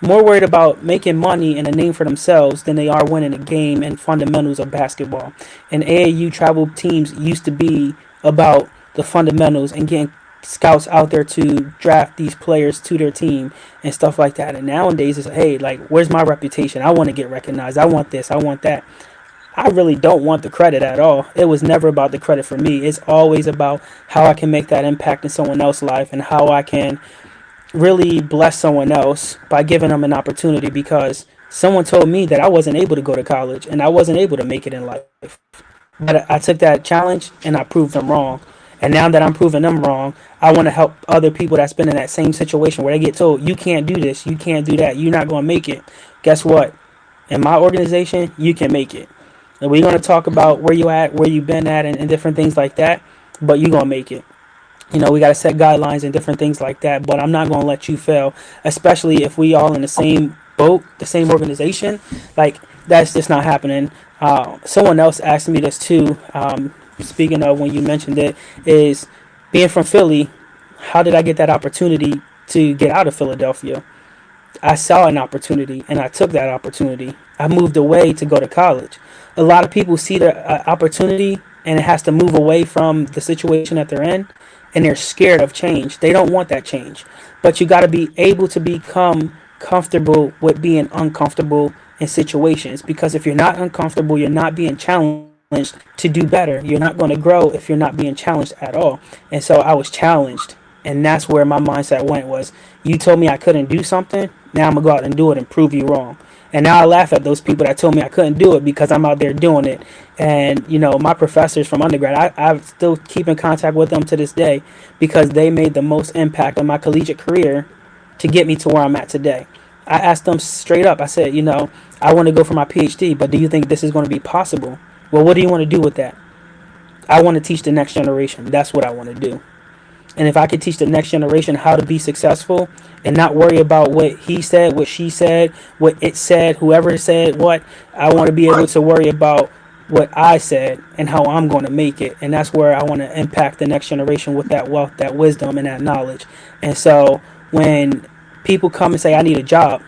more worried about making money and a name for themselves than they are winning a game and fundamentals of basketball. And AAU travel teams used to be about the fundamentals and getting scouts out there to draft these players to their team and stuff like that. And nowadays it's, hey, like, where's my reputation? I want to get recognized. I want this. I want that. I really don't want the credit at all. It was never about the credit for me. It's always about how I can make that impact in someone else's life, and how I can really bless someone else by giving them an opportunity, because someone told me that I wasn't able to go to college and I wasn't able to make it in life. But I took that challenge and I proved them wrong. And now that I'm proving them wrong, I want to help other people that's been in that same situation where they get told, you can't do this, you can't do that, you're not going to make it. Guess what? In my organization, you can make it. And we're going to talk about where you at, where you've been at, and different things like that, but you're going to make it. We got to set guidelines and different things like that, but I'm not going to let you fail, especially if we all in the same boat, the same organization. Like, that's just not happening. Someone else asked me this too, speaking of when you mentioned it, is being from Philly, how did I get that opportunity to get out of Philadelphia? I saw an opportunity and I took that opportunity. I moved away to go to college. A lot of people see the opportunity and it has to move away from the situation that they're in, and they're scared of change. They don't want that change. But you got to be able to become comfortable with being uncomfortable in situations, because if you're not uncomfortable, you're not being challenged to do better. You're not going to grow if you're not being challenged at all. And so I was challenged, and that's where my mindset went. Was, you told me I couldn't do something, now I'm gonna go out and do it and prove you wrong. And now I laugh at those people that told me I couldn't do it because I'm out there doing it. And my professors from undergrad, I still keep in contact with them to this day, because they made the most impact on my collegiate career to get me to where I'm at today. I asked them straight up. I said, I want to go for my PhD, but do you think this is going to be possible? Well, what do you want to do with that? I want to teach the next generation. That's what I want to do. And if I could teach the next generation how to be successful and not worry about what he said, what she said, what it said, whoever said what, I want to be able to worry about what I said and how I'm going to make it. And that's where I want to impact the next generation with that wealth, that wisdom, and that knowledge. And so when people come and say, I need a job,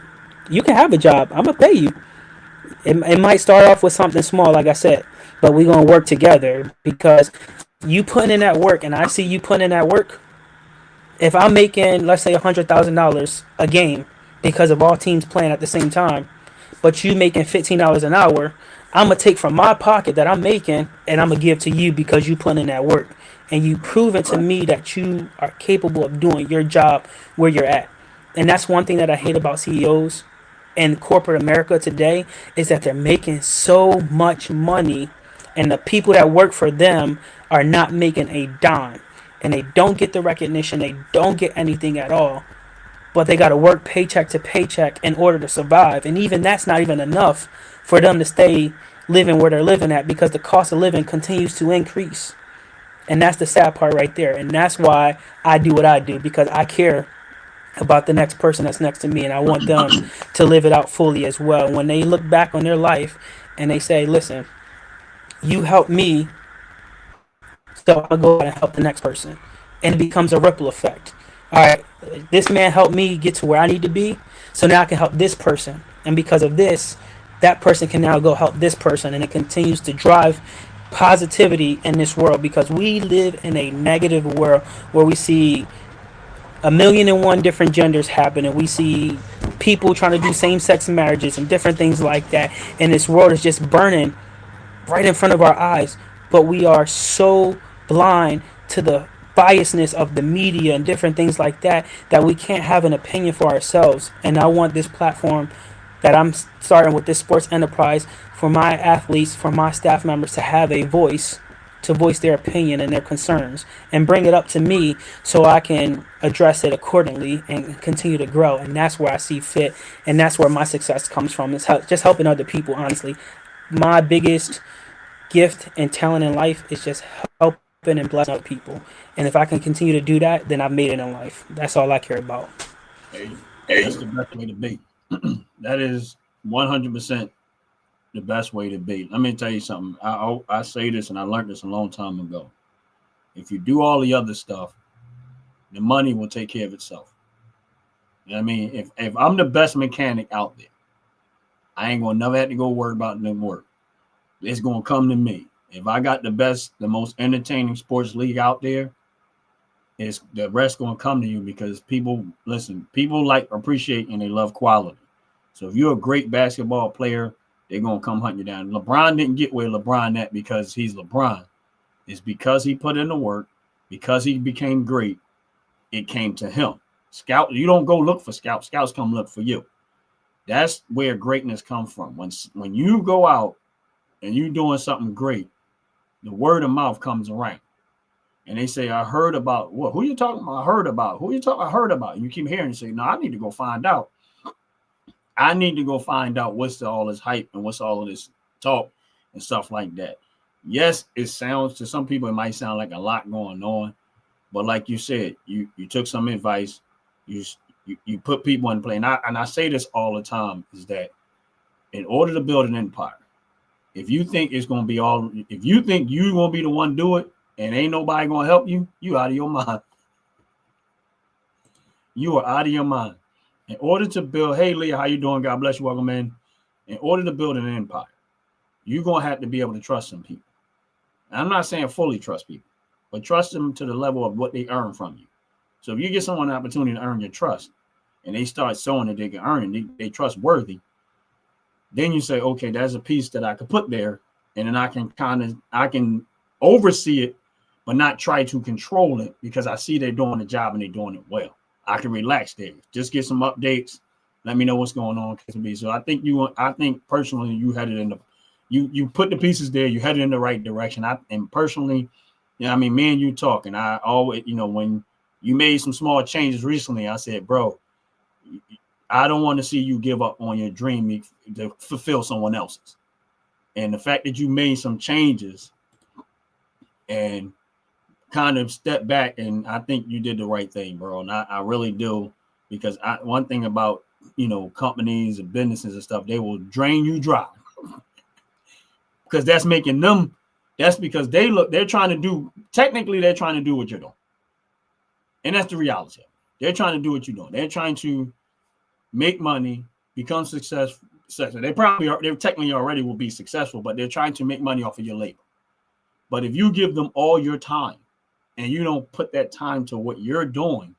you can have a job. I'm going to pay you. It might start off with something small, like I said, but we're going to work together, because you putting in that work and I see you putting in that work. If I'm making, let's say, $100,000 a game because of all teams playing at the same time, but you making $15 an hour, I'm gonna take from my pocket that I'm making and I'm gonna give to you because you put in that work and you proven to me that you are capable of doing your job where you're at. And that's one thing that I hate about CEOs in corporate America today, is that they're making so much money and the people that work for them are not making a dime, and they don't get the recognition, they don't get anything at all, but they got to work paycheck to paycheck in order to survive. And even that's not even enough for them to stay living where they're living at, because the cost of living continues to increase. And that's the sad part right there. And that's why I do what I do, because I care about the next person that's next to me, and I want them to live it out fully as well. When they look back on their life and they say, listen, you helped me, so I'll go out and help the next person. And it becomes a ripple effect. All right, this man helped me get to where I need to be, so now I can help this person. And because of this, that person can now go help this person, and it continues to drive positivity in this world, because we live in a negative world where we see a million and one different genders happen, and we see people trying to do same-sex marriages and different things like that, and this world is just burning right in front of our eyes. But we are so blind to the biasness of the media and different things like that, that we can't have an opinion for ourselves. And I want this platform that I'm starting with, this sports enterprise, for my athletes, for my staff members to have a voice, to voice their opinion and their concerns and bring it up to me so I can address it accordingly and continue to grow. And that's where I see fit, and that's where my success comes from, is just helping other people. Honestly, my biggest gift and talent in life is just helping and blessing other people. And if I can continue to do that, then I've made it in life. That's all I care about. Hey, that's the best way to be. That is 100% the best way to be. Let me tell you something. I say this, and I learned this a long time ago. If you do all the other stuff, the money will take care of itself. You know what I mean? If I'm the best mechanic out there, I ain't gonna never have to go worry about no work. It's gonna come to me. If I got the most entertaining sports league out there, it's the rest gonna come to you, because people like, appreciate, and they love quality. So if you're a great basketball player, they're gonna come hunt you down. LeBron didn't get where LeBron at because he's LeBron. It's because he put in the work, because he became great. It came to him. Scout, you don't go look for scouts. Scouts come look for you. That's where greatness comes from. When you go out and you're doing something great, the word of mouth comes around. And they say, I heard about what? Who you talking about? I heard about. Who you talking? I heard about. And you keep hearing and say, no, I need to go find out. I need to go find out what's all this hype and what's all of this talk and stuff like that. Yes, it sounds, to some people, it might sound like a lot going on. But like you said, you took some advice. You put people in play. And I say this all the time, is that in order to build an empire, if you think you're going to be the one to do it and ain't nobody going to help you, you out of your mind. You are out of your mind. In order to build, hey Leah, how you doing? God bless you. Welcome in. In order to build an empire, you're gonna have to be able to trust some people. And I'm not saying fully trust people, but trust them to the level of what they earn from you. So if you get someone an opportunity to earn your trust, and they start showing that they can earn it, they trustworthy, then you say, okay, there's a piece that I could put there, and then I can oversee it, but not try to control it because I see they're doing the job and they're doing it well. I can relax there, just get some updates, let me know what's going on. So I think personally you headed in the, you put the pieces there, you headed in the right direction. And personally, I mean, me and you talking, I always, when you made some small changes recently, I said, bro, I don't want to see you give up on your dream to fulfill someone else's. And the fact that you made some changes and kind of step back, and I think you did the right thing, bro. And I really do, because one thing about companies and businesses and stuff, they will drain you dry because that's making them. That's because they're trying to do what you're doing, and that's the reality. They're trying to do what you're doing. They're trying to make money, become successful. They technically already will be successful, but they're trying to make money off of your labor. But if you give them all your time and you don't put that time to what you're doing,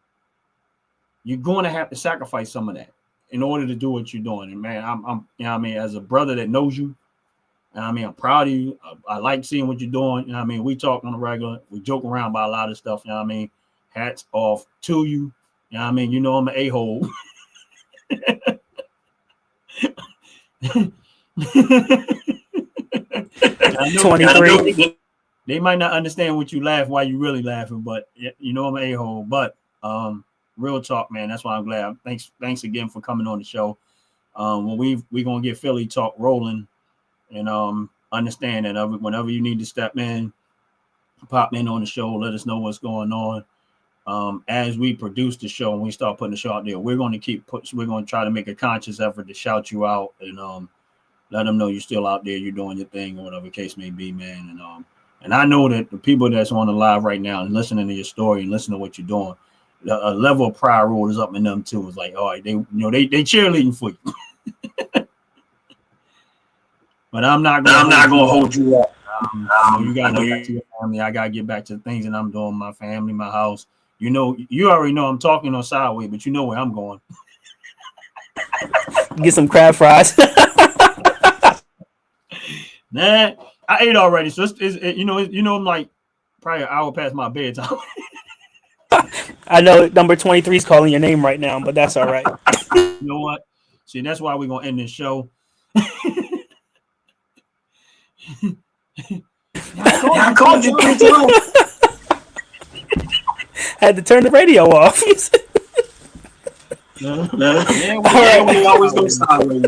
you're going to have to sacrifice some of that in order to do what you're doing. And man, I'm as a brother that knows you, I'm proud of you. I like seeing what you're doing. We talk on the regular, we joke around about a lot of stuff. Hats off to you. I'm an a-hole. 23. They might not understand what you laugh, why you really laughing, but I'm an a-hole. But real talk, man. That's why I'm glad. Thanks again for coming on the show. When we gonna get Philly talk rolling, and understand that whenever you need to step in, pop in on the show, let us know what's going on. As we produce the show and we start putting the show out there, we're going to try to make a conscious effort to shout you out and let them know you're still out there, you're doing your thing, or whatever the case may be, man. And I know that the people that's on the live right now and listening to your story and listening to what you're doing, a level of pride roll is up in them too. It's like, all right, they cheerleading for you. But I'm not going to hold you up. You got to get back to your family. I got to get back to the things that I'm doing, my family, my house. You already know I'm talking on sideways, but you know where I'm going. Get some crab fries. Nah, I ate already, so I'm like probably an hour past my bedtime. I know number 23 is calling your name right now, but that's all right. You know what? See, that's why we're gonna end this show. I called you 3 times. Had to turn the radio off. We always go sideways.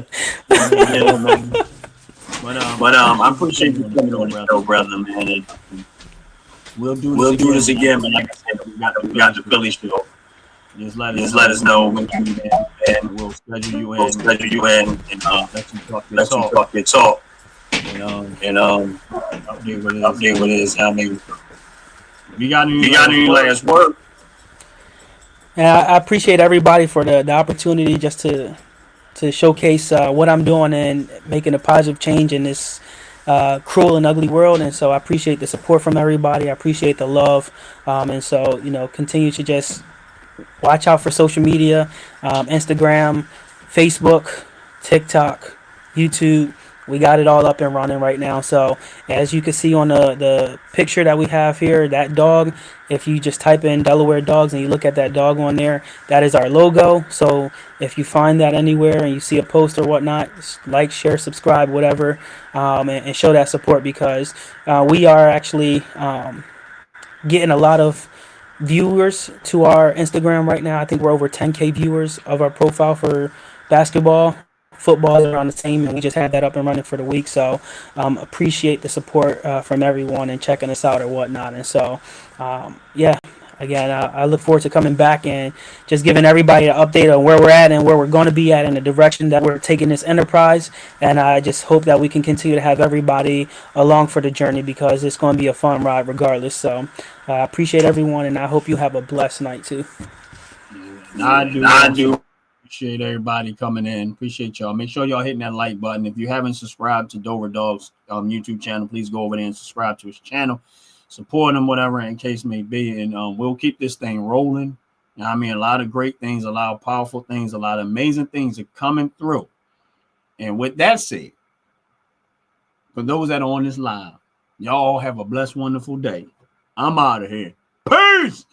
But I appreciate you coming on the show, brother, man. We'll do this again, but like I said, we got the Philly show. Just let us know when you do that, and we'll schedule you in, and let you talk your talk. And update what it is. You got any last word? And I appreciate everybody for the opportunity just to showcase what I'm doing and making a positive change in this cruel and ugly world. And so I appreciate the support from everybody. I appreciate the love. And so, continue to just watch out for social media, Instagram, Facebook, TikTok, YouTube. We got it all up and running right now. So as you can see on the picture that we have here, that dog, if you just type in Delaware Dawgs and you look at that dog on there, that is our logo. So if you find that anywhere and you see a post or whatnot, like, share, subscribe, whatever, and show that support, because we are actually getting a lot of viewers to our Instagram right now. I think we're over 10K viewers of our profile for basketball. Football is around the same, and we just had that up and running for the week. So appreciate the support from everyone and checking us out or whatnot. And so again, I look forward to coming back and just giving everybody an update on where we're at and where we're going to be at in the direction that we're taking this enterprise. And I just hope that we can continue to have everybody along for the journey, because it's going to be a fun ride regardless. So I appreciate everyone, and I hope you have a blessed night too. I do. Appreciate everybody coming in. Appreciate y'all. Make sure y'all hitting that like button. If you haven't subscribed to Dover Dawgs YouTube channel, please go over there and subscribe to his channel. Support him, whatever in case may be. And we'll keep this thing rolling. I mean, a lot of great things, a lot of powerful things, a lot of amazing things are coming through. And with that said, for those that are on this live, y'all have a blessed, wonderful day. I'm out of here. Peace.